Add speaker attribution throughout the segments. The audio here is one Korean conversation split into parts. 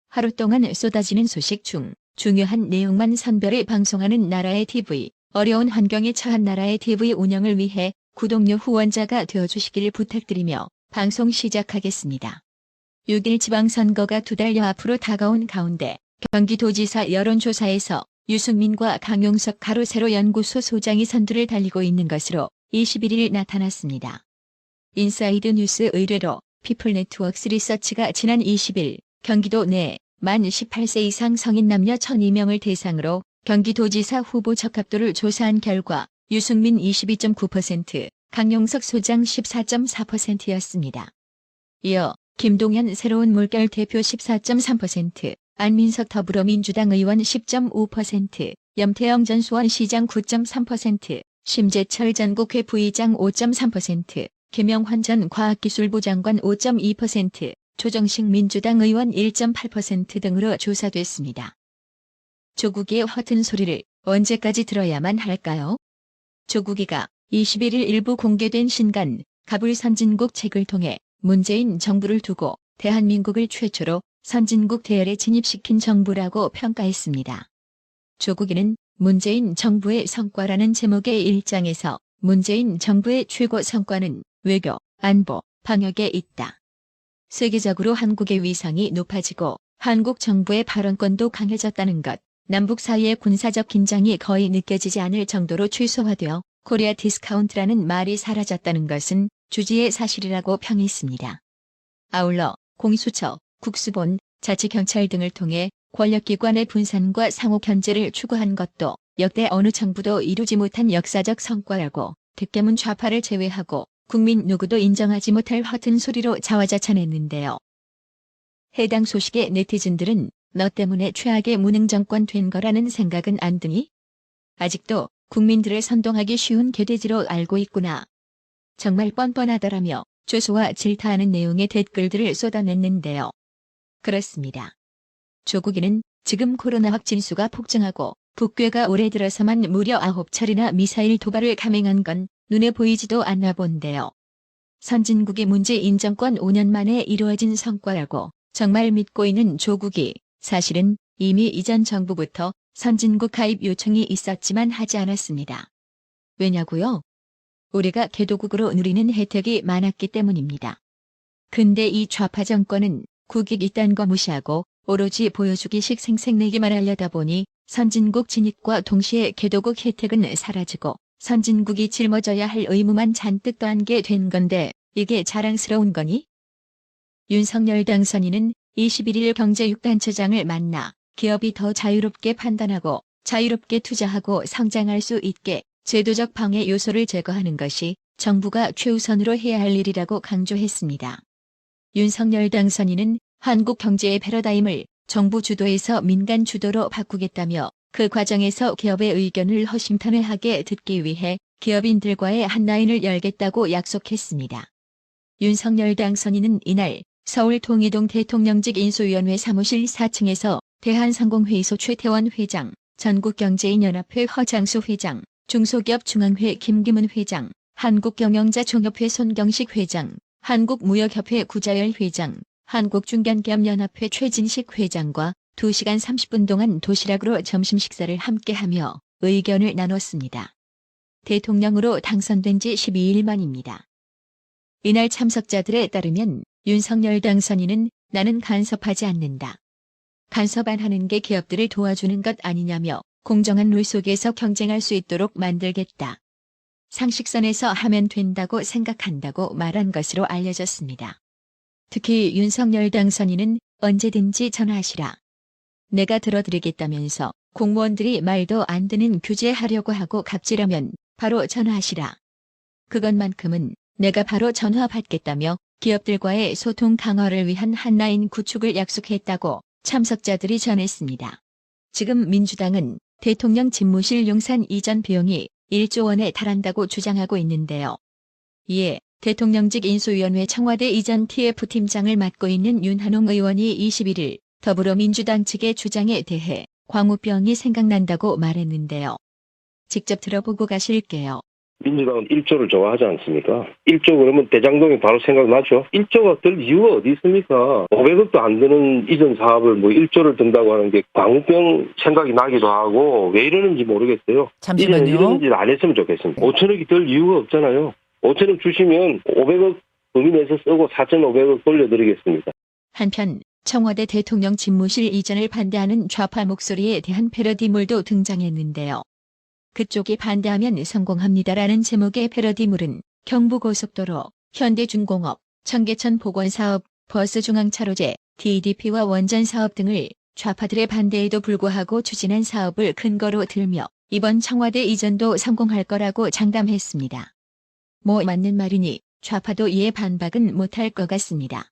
Speaker 1: 하루 동안 쏟아지는 소식 중 중요한 내용만 선별해 방송하는 나라의 TV, 어려운 환경에 처한 나라의 TV 운영을 위해 구독료 후원자가 되어주시길 부탁드리며 방송 시작하겠습니다. 6일 지방선거가 2달여 앞으로 다가온 가운데 경기도지사 여론조사에서 유승민과 강용석 가로세로 연구소 소장이 선두를 달리고 있는 것으로 21일 나타났습니다. 인사이드 뉴스 의뢰로 피플네트웍스 리서치가 지난 20일 경기도 내 만 18세 이상 성인 남녀 1,002명을 대상으로 경기도지사 후보 적합도를 조사한 결과 유승민 22.9%, 강용석 소장 14.4%였습니다. 이어 김동연 새로운 물결 대표 14.3%, 안민석 더불어민주당 의원 10.5%, 염태영 전 수원시장 9.3%, 심재철 전국회 부의장 5.3%, 김영환 전 과학기술부 장관 5.2%, 조정식 민주당 의원 1.8% 등으로 조사됐습니다. 조국이의 허튼 소리를 언제까지 들어야만 할까요? 조국이가 21일 일부 공개된 신간 가불 선진국 책을 통해 문재인 정부를 두고 대한민국을 최초로 선진국 대열에 진입시킨 정부라고 평가했습니다. 조국이는 문재인 정부의 성과라는 제목의 일장에서 문재인 정부의 최고 성과는 외교, 안보, 방역에 있다. 세계적으로 한국의 위상이 높아지고 한국 정부의 발언권도 강해졌다는 것, 남북 사이의 군사적 긴장이 거의 느껴지지 않을 정도로 최소화되어 코리아 디스카운트라는 말이 사라졌다는 것은 주지의 사실이라고 평했습니다. 아울러 공수처, 국수본, 자치경찰 등을 통해 권력기관의 분산과 상호 견제를 추구한 것도 역대 어느 정부도 이루지 못한 역사적 성과라고 득대문 좌파를 제외하고 국민 누구도 인정하지 못할 허튼 소리로 자화자찬했는데요. 해당 소식에 네티즌들은 너 때문에 최악의 무능 정권 된 거라는 생각은 안 드니? 아직도 국민들을 선동하기 쉬운 개돼지로 알고 있구나. 정말 뻔뻔하더라며 조소와 질타하는 내용의 댓글들을 쏟아냈는데요. 그렇습니다. 조국이는 지금 코로나 확진수가 폭증하고 북괴가 올해 들어서만 무려 9차례나 미사일 도발을 감행한 건 눈에 보이지도 않나 본데요. 선진국의 문제 인정권 5년 만에 이루어진 성과라고 정말 믿고 있는 조국이 사실은 이미 이전 정부부터 선진국 가입 요청이 있었지만 하지 않았습니다. 왜냐고요? 우리가 개도국으로 누리는 혜택이 많았기 때문입니다. 근데 이 좌파 정권은 국익 이딴 거 무시하고 오로지 보여주기식 생색내기만 하려다 보니 선진국 진입과 동시에 개도국 혜택은 사라지고 선진국이 짊어져야 할 의무만 잔뜩 더한 게 된 건데 이게 자랑스러운 거니? 윤석열 당선인은 21일 경제 6단체장을 만나 기업이 더 자유롭게 판단하고 자유롭게 투자하고 성장할 수 있게 제도적 방해 요소를 제거하는 것이 정부가 최우선으로 해야 할 일이라고 강조했습니다. 윤석열 당선인은 한국 경제의 패러다임을 정부 주도에서 민간 주도로 바꾸겠다며 그 과정에서 기업의 의견을 허심탄회하게 듣기 위해 기업인들과의 한 라인을 열겠다고 약속했습니다. 윤석열 당선인은 이날 서울 통이동 대통령직 인수위원회 사무실 4층에서 대한상공회의소 최태원 회장, 전국경제인연합회 허장수 회장, 중소기업중앙회 김기문 회장, 한국경영자총협회 손경식 회장, 한국무역협회 구자열 회장, 한국중견기업연합회 최진식 회장과 2시간 30분 동안 도시락으로 점심 식사를 함께하며 의견을 나눴습니다. 대통령으로 당선된 지 12일 만입니다. 이날 참석자들에 따르면 윤석열 당선인은 나는 간섭하지 않는다. 간섭 안 하는 게 기업들을 도와주는 것 아니냐며 공정한 룰 속에서 경쟁할 수 있도록 만들겠다. 상식선에서 하면 된다고 생각한다고 말한 것으로 알려졌습니다. 특히 윤석열 당선인은 언제든지 전화하시라. 내가 들어드리겠다면서 공무원들이 말도 안 되는 규제하려고 하고 갑질하면 바로 전화하시라. 그것만큼은 내가 바로 전화 받겠다며 기업들과의 소통 강화를 위한 한라인 구축을 약속했다고 참석자들이 전했습니다. 지금 민주당은 대통령 집무실 용산 이전 비용이 1조 원에 달한다고 주장하고 있는데요. 이에 대통령직 인수위원회 청와대 이전 TF팀장을 맡고 있는 윤한홍 의원이 21일 더불어민주당 측의 주장에 대해 광우병이 생각난다고 말했는데요. 직접 들어보고 가실게요.
Speaker 2: 민주당은 1조를 좋아하지 않습니까? 1조 그러면 대장동이 바로 생각나죠. 1조가 들 이유가 어디 있습니까? 500억도 안 드는 이전 사업을 1조를 든다고 하는 게 광우병 생각이 나기도 하고 왜 이러는지 모르겠어요.
Speaker 3: 잠시만요.
Speaker 2: 이제는 이런 짓 안 했으면 좋겠습니다. 5천억이 들 이유가 없잖아요. 5천억 주시면 500억 범인에서 쓰고 4,500억 돌려드리겠습니다.
Speaker 1: 한편 청와대 대통령 집무실 이전을 반대하는 좌파 목소리에 대한 패러디물도 등장했는데요. 그쪽이 반대하면 성공합니다라는 제목의 패러디물은 경부고속도로, 현대중공업, 청계천 복원사업, 버스중앙차로제, DDP와 원전사업 등을 좌파들의 반대에도 불구하고 추진한 사업을 근거로 들며 이번 청와대 이전도 성공할 거라고 장담했습니다. 맞는 말이니 좌파도 이에 반박은 못할 것 같습니다.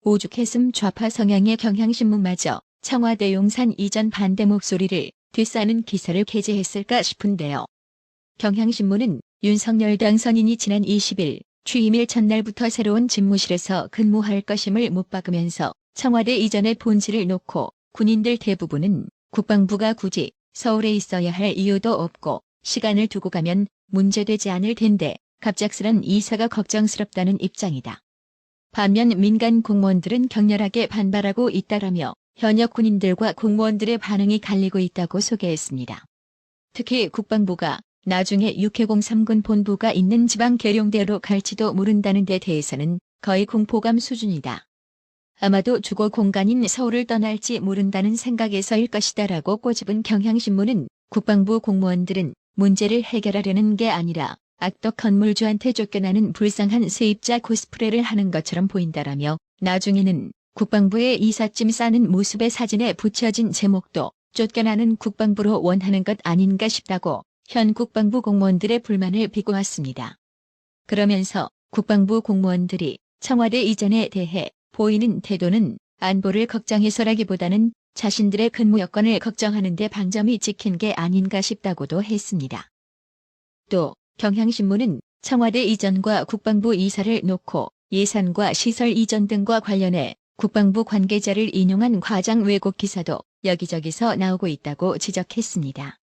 Speaker 1: 오죽했음 좌파 성향의 경향신문마저 청와대 용산 이전 반대 목소리를 뒤싸는 기사를 게재했을까 싶은데요. 경향신문은 윤석열 당선인이 지난 20일 취임일 전날부터 새로운 집무실에서 근무할 것임을 못 박으면서 청와대 이전의 본질을 놓고 군인들 대부분은 국방부가 굳이 서울에 있어야 할 이유도 없고 시간을 두고 가면 문제되지 않을 텐데 갑작스런 이사가 걱정스럽다는 입장이다. 반면 민간 공무원들은 격렬하게 반발하고 있다라며 현역 군인들과 공무원들의 반응이 갈리고 있다고 소개했습니다. 특히 국방부가 나중에 6해공삼군 본부가 있는 지방 계룡대로 갈지도 모른다는 데 대해서는 거의 공포감 수준이다. 아마도 주거 공간인 서울을 떠날지 모른다는 생각에서일 것이다라고 꼬집은 경향신문은 국방부 공무원들은 문제를 해결하려는 게 아니라 악덕 건물주한테 쫓겨나는 불쌍한 세입자 코스프레를 하는 것처럼 보인다라며 나중에는 국방부의 이삿짐 싸는 모습의 사진에 붙여진 제목도 쫓겨나는 국방부로 원하는 것 아닌가 싶다고 현 국방부 공무원들의 불만을 비꼬았습니다. 그러면서 국방부 공무원들이 청와대 이전에 대해 보이는 태도는 안보를 걱정해서라기보다는 자신들의 근무 여건을 걱정하는 데 방점이 찍힌 게 아닌가 싶다고도 했습니다. 또 경향신문은 청와대 이전과 국방부 이사를 놓고 예산과 시설 이전 등과 관련해 국방부 관계자를 인용한 과장 왜곡 기사도 여기저기서 나오고 있다고 지적했습니다.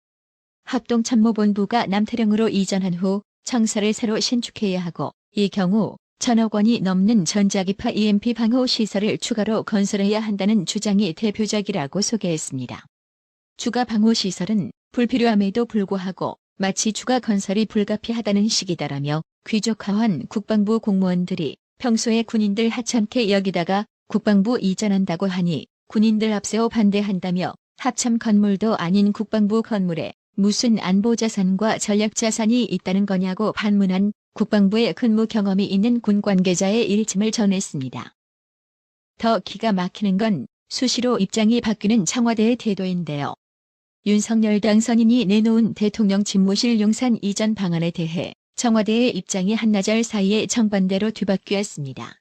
Speaker 1: 합동참모본부가 남태령으로 이전한 후 청사를 새로 신축해야 하고 이 경우 1,000억 원이 넘는 전자기파 EMP 방호 시설을 추가로 건설해야 한다는 주장이 대표적이라고 소개했습니다. 추가 방호 시설은 불필요함에도 불구하고 마치 추가 건설이 불가피하다는 식이다라며 귀족하한 국방부 공무원들이 평소에 군인들 하찮게 여기다가 국방부 이전한다고 하니 군인들 앞세워 반대한다며 합참 건물도 아닌 국방부 건물에 무슨 안보자산과 전략자산이 있다는 거냐고 반문한 국방부의 근무 경험이 있는 군 관계자의 일침을 전했습니다. 더 기가 막히는 건 수시로 입장이 바뀌는 청와대의 태도인데요. 윤석열 당선인이 내놓은 대통령 집무실 용산 이전 방안에 대해 청와대의 입장이 한나절 사이에 정반대로 뒤바뀌었습니다.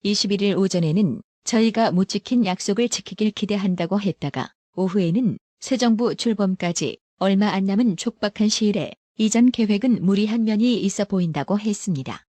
Speaker 1: 21일 오전에는 저희가 못 지킨 약속을 지키길 기대한다고 했다가 오후에는 새 정부 출범까지 얼마 안 남은 촉박한 시일에 이전 계획은 무리한 면이 있어 보인다고 했습니다.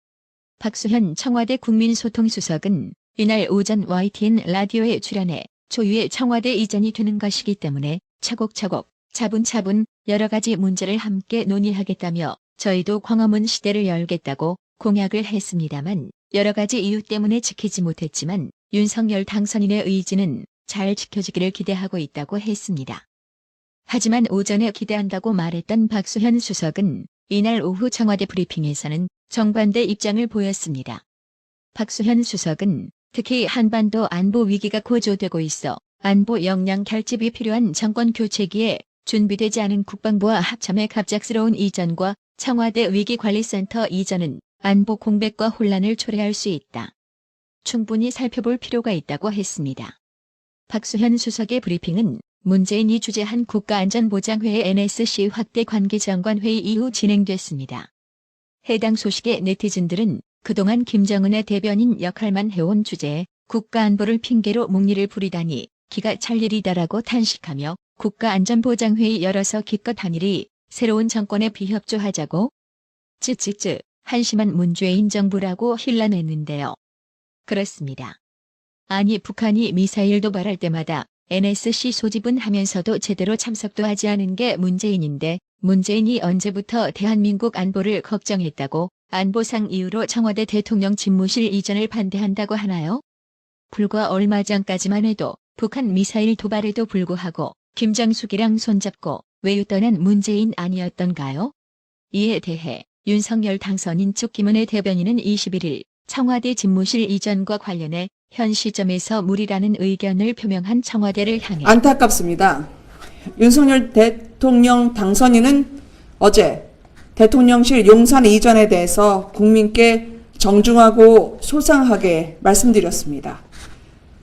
Speaker 1: 박수현 청와대 국민소통수석은 이날 오전 YTN 라디오에 출연해 초유의 청와대 이전이 되는 것이기 때문에 차곡차곡 차분차분 여러 가지 문제를 함께 논의하겠다며 저희도 광화문 시대를 열겠다고 공약을 했습니다만 여러 가지 이유 때문에 지키지 못했지만 윤석열 당선인의 의지는 잘 지켜지기를 기대하고 있다고 했습니다. 하지만 오전에 기대한다고 말했던 박수현 수석은 이날 오후 청와대 브리핑에서는 정반대 입장을 보였습니다. 박수현 수석은 특히 한반도 안보 위기가 고조되고 있어 안보 역량 결집이 필요한 정권 교체기에 준비되지 않은 국방부와 합참의 갑작스러운 이전과 청와대 위기관리센터 이전은 안보 공백과 혼란을 초래할 수 있다. 충분히 살펴볼 필요가 있다고 했습니다. 박수현 수석의 브리핑은 문재인이 주재한 국가안전보장회의 NSC 확대 관계장관회의 이후 진행됐습니다. 해당 소식에 네티즌들은 그동안 김정은의 대변인 역할만 해온 주제에 국가안보를 핑계로 묵리를 부리다니 기가 찰 일이다라고 탄식하며 국가안전보장회의 열어서 기껏 한 일이 새로운 정권에 비협조하자고 쯔쯔쯔 한심한 문재인 정부라고 힐난했는데요. 그렇습니다. 아니 북한이 미사일 도발할 때마다 NSC 소집은 하면서도 제대로 참석도 하지 않은 게 문재인인데 문재인이 언제부터 대한민국 안보를 걱정했다고 안보상 이유로 청와대 대통령 집무실 이전을 반대한다고 하나요? 불과 얼마 전까지만 해도 북한 미사일 도발에도 불구하고 김정숙이랑 손잡고 외유 떠난 문재인 아니었던가요? 이에 대해 윤석열 당선인 측 김은혜 대변인은 21일 청와대 집무실 이전과 관련해 현 시점에서 무리라는 의견을 표명한 청와대를 향해
Speaker 3: 안타깝습니다. 윤석열 대통령 당선인은 어제 대통령실 용산 이전에 대해서 국민께 정중하고 소상하게 말씀드렸습니다.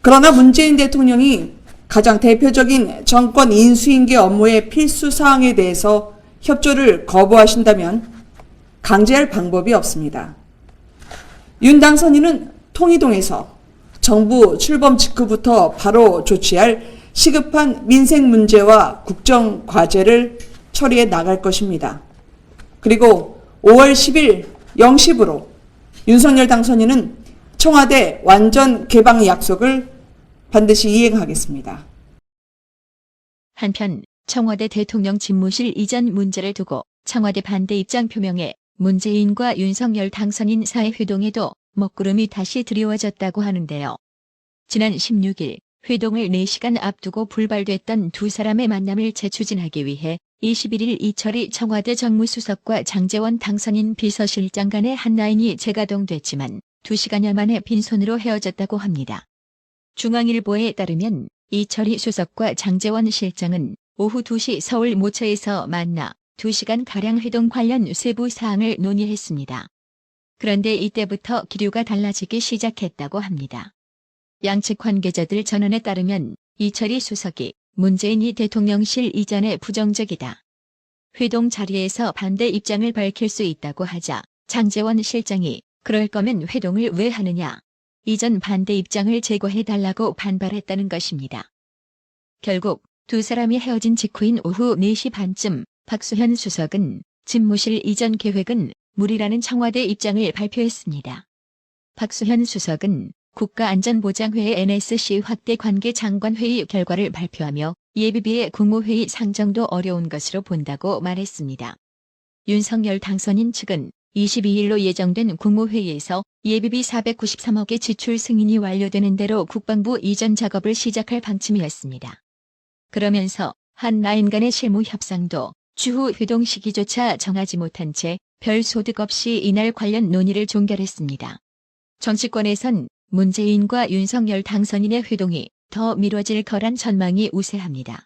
Speaker 3: 그러나 문재인 대통령이 가장 대표적인 정권 인수인계 업무의 필수 사항에 대해서 협조를 거부하신다면 강제할 방법이 없습니다. 윤 당선인은 통이동에서 정부 출범 직후부터 바로 조치할 시급한 민생 문제와 국정 과제를 처리해 나갈 것입니다. 그리고 5월 10일 0시부로 윤석열 당선인은 청와대 완전 개방 약속을 반드시 이행하겠습니다.
Speaker 1: 한편 청와대 대통령 집무실 이전 문제를 두고 청와대 반대 입장 표명에 문재인과 윤석열 당선인 사이 회동에도 먹구름이 다시 드리워졌다고 하는데요. 지난 16일 회동을 4시간 앞두고 불발됐던 두 사람의 만남을 재추진하기 위해 21일 이철희 청와대 정무수석과 장제원 당선인 비서실장 간의 한라인이 재가동됐지만 2시간여 만에 빈손으로 헤어졌다고 합니다. 중앙일보에 따르면 이철희 수석과 장제원 실장은 오후 2시 서울 모처에서 만나 2시간가량 회동 관련 세부 사항을 논의했습니다. 그런데 이때부터 기류가 달라지기 시작했다고 합니다. 양측 관계자들 전언에 따르면 이철희 수석이 문재인이 대통령실 이전에 부정적이다. 회동 자리에서 반대 입장을 밝힐 수 있다고 하자 장제원 실장이 그럴 거면 회동을 왜 하느냐. 이전 반대 입장을 제거해달라고 반발했다는 것입니다. 결국 두 사람이 헤어진 직후인 오후 4시 반쯤 박수현 수석은 집무실 이전 계획은 무리라는 청와대 입장을 발표했습니다. 박수현 수석은 국가안전보장회의 NSC 확대 관계 장관회의 결과를 발표하며 예비비의 국무회의 상정도 어려운 것으로 본다고 말했습니다. 윤석열 당선인 측은 22일로 예정된 국무회의에서 예비비 493억의 지출 승인이 완료되는 대로 국방부 이전 작업을 시작할 방침이었습니다. 그러면서 한 라인 간의 실무 협상도 추후 회동 시기조차 정하지 못한 채 별 소득 없이 이날 관련 논의를 종결했습니다. 정치권에선 문재인과 윤석열 당선인의 회동이 더 미뤄질 거란 전망이 우세합니다.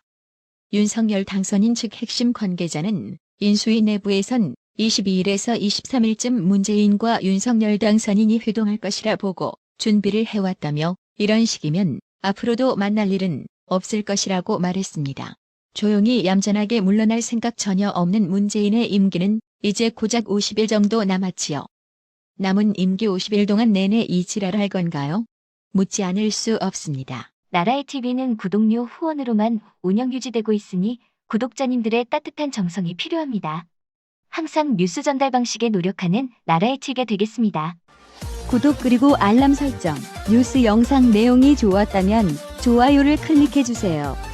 Speaker 1: 윤석열 당선인 측 핵심 관계자는 인수위 내부에선 22일에서 23일쯤 문재인과 윤석열 당선인이 회동할 것이라 보고 준비를 해왔다며 이런 식이면 앞으로도 만날 일은 없을 것이라고 말했습니다. 조용히 얌전하게 물러날 생각 전혀 없는 문재인의 임기는 이제 고작 50일 정도 남았지요. 남은 임기 50일 동안 내내 이 지랄할 건가요? 묻지 않을 수 없습니다.
Speaker 4: 나라의 TV는 구독료 후원으로만 운영 유지되고 있으니 구독자님들의 따뜻한 정성이 필요합니다. 항상 뉴스 전달 방식에 노력하는 나라의 TV가 되겠습니다.
Speaker 5: 구독 그리고 알람 설정, 뉴스 영상 내용이 좋았다면 좋아요를 클릭해주세요.